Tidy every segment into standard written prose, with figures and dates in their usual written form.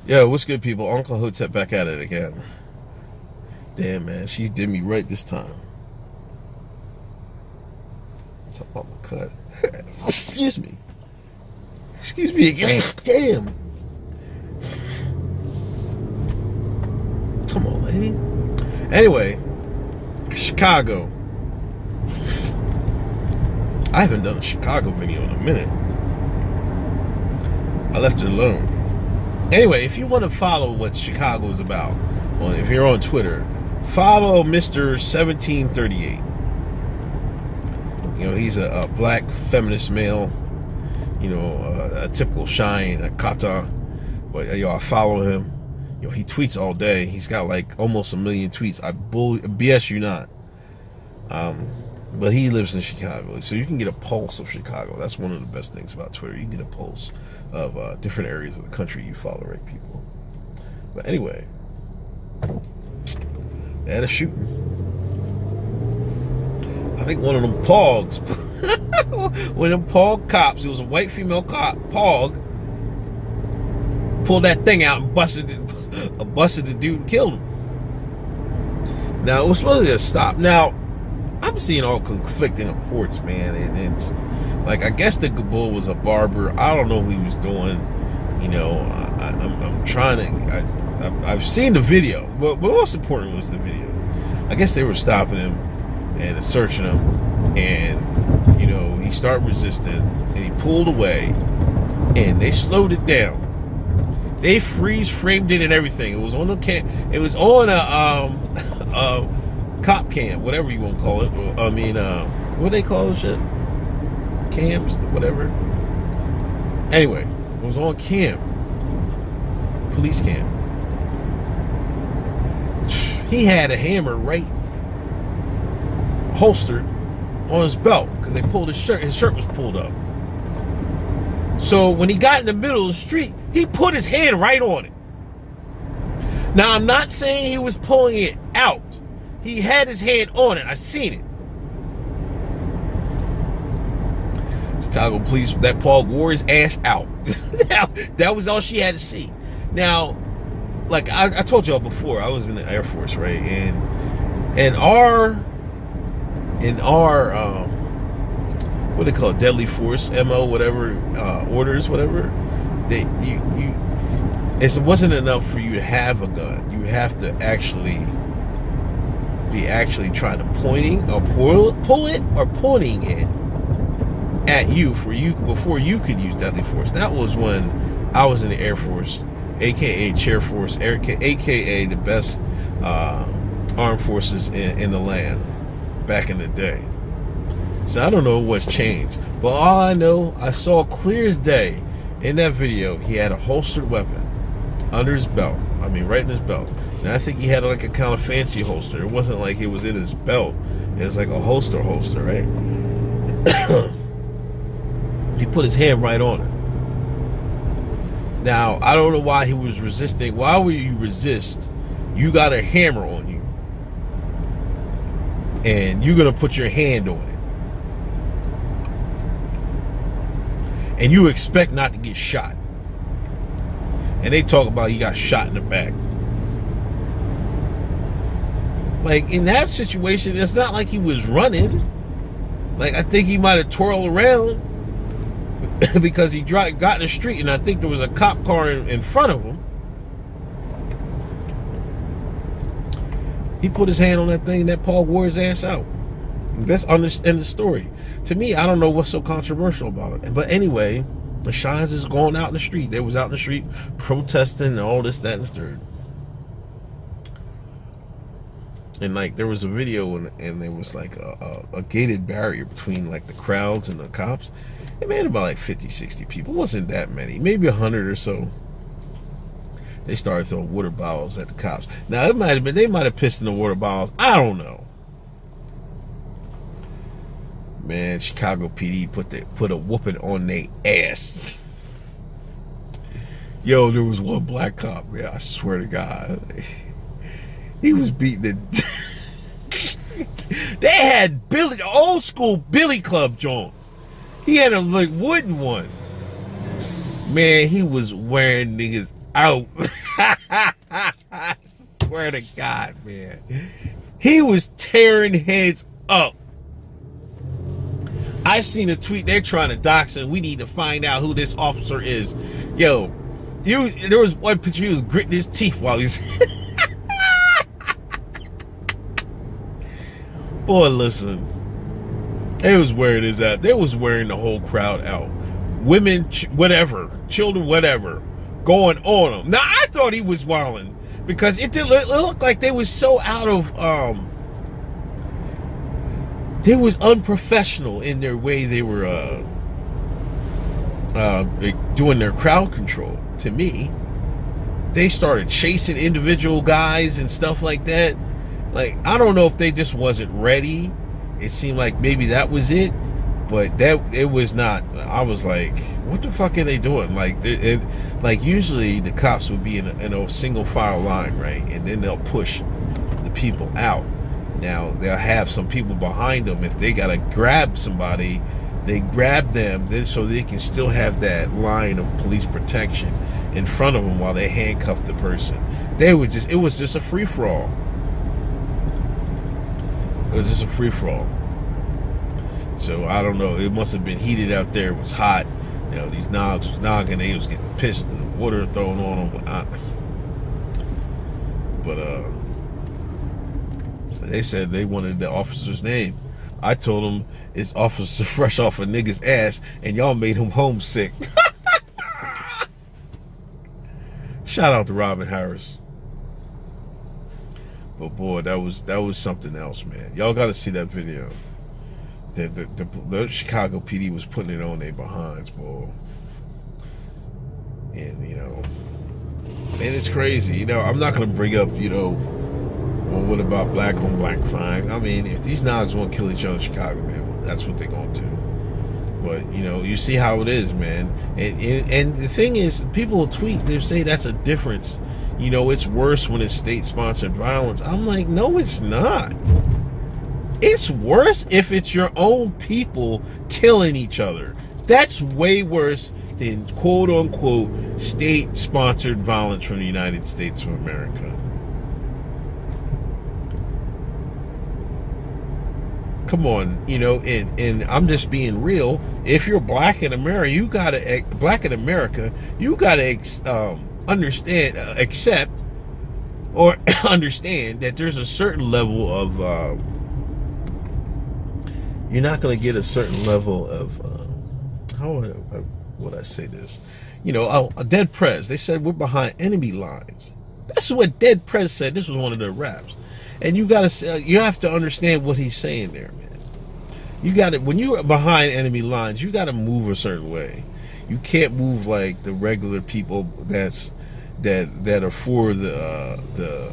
Yo, what's good, people? Uncle Hotep back at it again. Damn, man, she did me right this time. Talk about my cut. Excuse me. Excuse me again. Damn. Come on, lady. Anyway, Chicago. I haven't done a Chicago video in a minute. I left it alone. Anyway, if you want to follow what Chicago is about, well, if you're on Twitter, follow Mr. 1738. You know, he's a black feminist male. You know, a typical shine, a kata. But you know, I follow him. You know, he tweets all day. He's got like almost 1 million tweets. I BS you not. But he lives in Chicago, so you can get a pulse of Chicago. That's one of the best things about Twitter. You can get a pulse of different areas of the country you follow, right, people? But anyway, they had a shooting. I think one of them pogs, one of them pog cops, it was a white female cop, pog, pulled that thing out and busted the dude and killed him. Now, it was supposed to be a stop. Now, I'm seeing all conflicting reports, man, and it's like, I guess the bull was a barber. I don't know what he was doing. You know, I'm trying to. I've seen the video, but most important was the video. I guess they were stopping him and searching him, and you know, he started resisting, and he pulled away, and they slowed it down. They freeze framed it and everything. It was on the cam. It was on a cop cam, whatever you want to call it. I mean, what do they call it? Shit, cams, whatever. Anyway, it was on cam, police cam. He had a hammer right holstered on his belt because they pulled his shirt. His shirt was pulled up. So when he got in the middle of the street, he put his hand right on it. Now, I'm not saying he was pulling it out. He had his hand on it. I seen it. Chicago police, that Paul wore his ass out. That was all she had to see. Now, like I told y'all before, I was in the Air Force, right? And in our what they call it, deadly force, MO, whatever, orders, whatever, it wasn't enough for you to have a gun. You have to actually be trying to pointing or pull it or pointing it at you before you could use deadly force. That was when I was in the Air Force, aka Chair Force, aka the best armed forces in the land back in the day. So I don't know what's changed, but all I know, I saw clear as day in that video, he had a holstered weapon under his belt. I mean, right in his belt. And I think he had like a kind of fancy holster. It wasn't like it was in his belt. It was like a holster, right? He put his hand right on it. Now, I don't know why he was resisting. Why would you resist? You got a hammer on you, and you're going to put your hand on it. And you expect not to get shot. And they talk about he got shot in the back. Like, in that situation, it's not like he was running. Like, I think he might have twirled around because he got in the street, and I think there was a cop car in front of him. He put his hand on that thing, and that Paul wore his ass out. That's end the story. To me, I don't know what's so controversial about it. But anyway, the Shines is going out in the street. They was out in the street protesting and all this, that, and the third. And like, there was a video and there was like a gated barrier between like the crowds and the cops. It made about like 50, 60 people. It wasn't that many, maybe 100 or so. They started throwing water bottles at the cops. Now, it might have been, they might have pissed in the water bottles. I don't know. Man, Chicago PD put a whooping on their ass. Yo, there was one black cop, man, I swear to God. He was beating it. They had old school Billy Club joints. He had a like wooden one. Man, he was wearing niggas out. I swear to God, man. He was tearing heads up. I seen a tweet, they're trying to dox him. We need to find out who this officer is. Yo, there was one picture, he was gritting his teeth while he's... Boy, listen. It was wearing his out. They was wearing the whole crowd out. Women, whatever. Children, whatever. Going on him. Now, I thought he was wilding. Because it looked like they was so out of... They was unprofessional in their way they were doing their crowd control. To me, they started chasing individual guys and stuff like that. Like, I don't know if they just wasn't ready. It seemed like maybe that was it, but it was not. I was like, what the fuck are they doing? Like, like usually the cops would be in a single file line, right, and then they'll push the people out. Now, they'll have some people behind them. If they got to grab somebody, they grab them then so they can still have that line of police protection in front of them while they handcuff the person. It was just a free-for-all. It was just a free-for-all. So, I don't know. It must have been heated out there. It was hot. You know, these knobs was nogging. They was getting pissed and water thrown on them. They said they wanted the officer's name. I told them it's officer fresh off a nigga's ass, and y'all made him homesick. Shout out to Robin Harris. But boy, that was something else, man. Y'all got to see that video. The Chicago PD was putting it on their behinds, boy. And, you know, and it's crazy. You know, I'm not going to bring up, you know, well, what about black on black crime? I mean, if these nogs want to kill each other in Chicago, man, that's what they're going to do. But, you know, you see how it is, man. And the thing is, people will tweet, they say that's a difference. You know, it's worse when it's state-sponsored violence. I'm like, no, it's not. It's worse if it's your own people killing each other. That's way worse than quote-unquote state-sponsored violence from the United States of America. Come on, you know, and I'm just being real. If you're black in America, you gotta understand, accept, or understand that there's a certain level of. You're not gonna get a certain level of. How would I say this? You know, a Dead Prez. They said we're behind enemy lines. That's what Dead Prez said. This was one of their raps. And you have to understand what he's saying there, man. You got to, when you're behind enemy lines, you got to move a certain way. You can't move like the regular people that are for the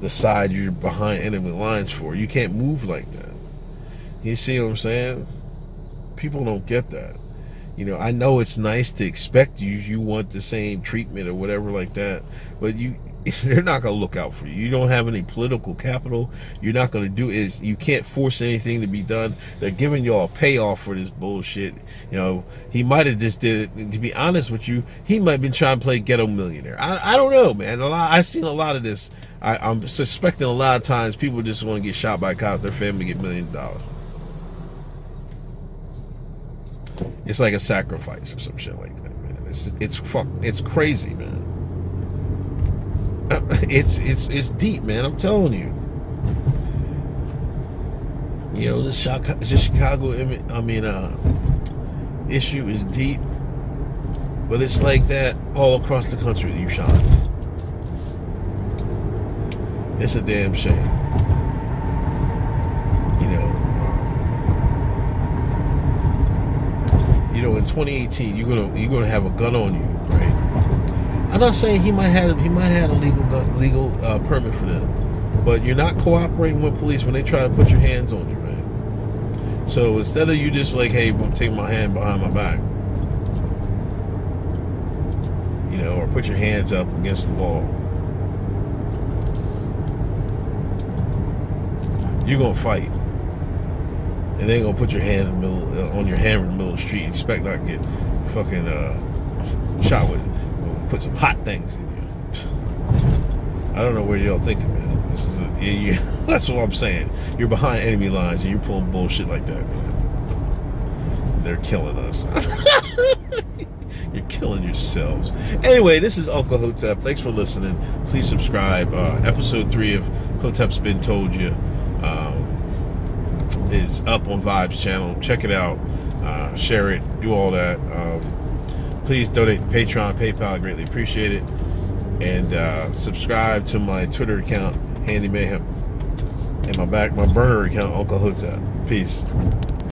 side you're behind enemy lines for. You can't move like that. You see what I'm saying? People don't get that. You know, I know it's nice to expect you want the same treatment or whatever like that, but they're not going to look out for you. You don't have any political capital. You're not going to do is you can't force anything to be done. They're giving y'all a payoff for this bullshit. You know, he might have just did it. To be honest with you, he might have been trying to play ghetto millionaire. I don't know, man. I've seen a lot of this. I'm suspecting a lot of times people just want to get shot by cops. Their family get $millions. It's like a sacrifice or some shit like that, man. It's crazy, man. It's deep, man. I'm telling you. You know, this Chicago issue is deep, but it's like that all across the country. You shot. It's a damn shame. You know, in 2018, you're gonna have a gun on you, right? I'm not saying he might have a legal permit for that, but you're not cooperating with police when they try to put your hands on you, right? So instead of you just like, hey, take my hand behind my back, you know, or put your hands up against the wall, you're gonna fight. And they ain't gonna put your hand in the middle, on your hammer in the middle of the street. Expect not to get fucking shot with, put some hot things in you. I don't know where y'all thinking, man. This is that's what I'm saying. You're behind enemy lines and you're pulling bullshit like that, man. They're killing us. You're killing yourselves. Anyway, this is Uncle Hotep. Thanks for listening. Please subscribe. Episode 3 of Hotep's Been Told You is up on Vibes channel. Check it out. Share it. Do all that. Please donate to Patreon, PayPal. I greatly appreciate it. And subscribe to my Twitter account, Handy Mayhem, and my burner account, Uncle Hotep. Peace.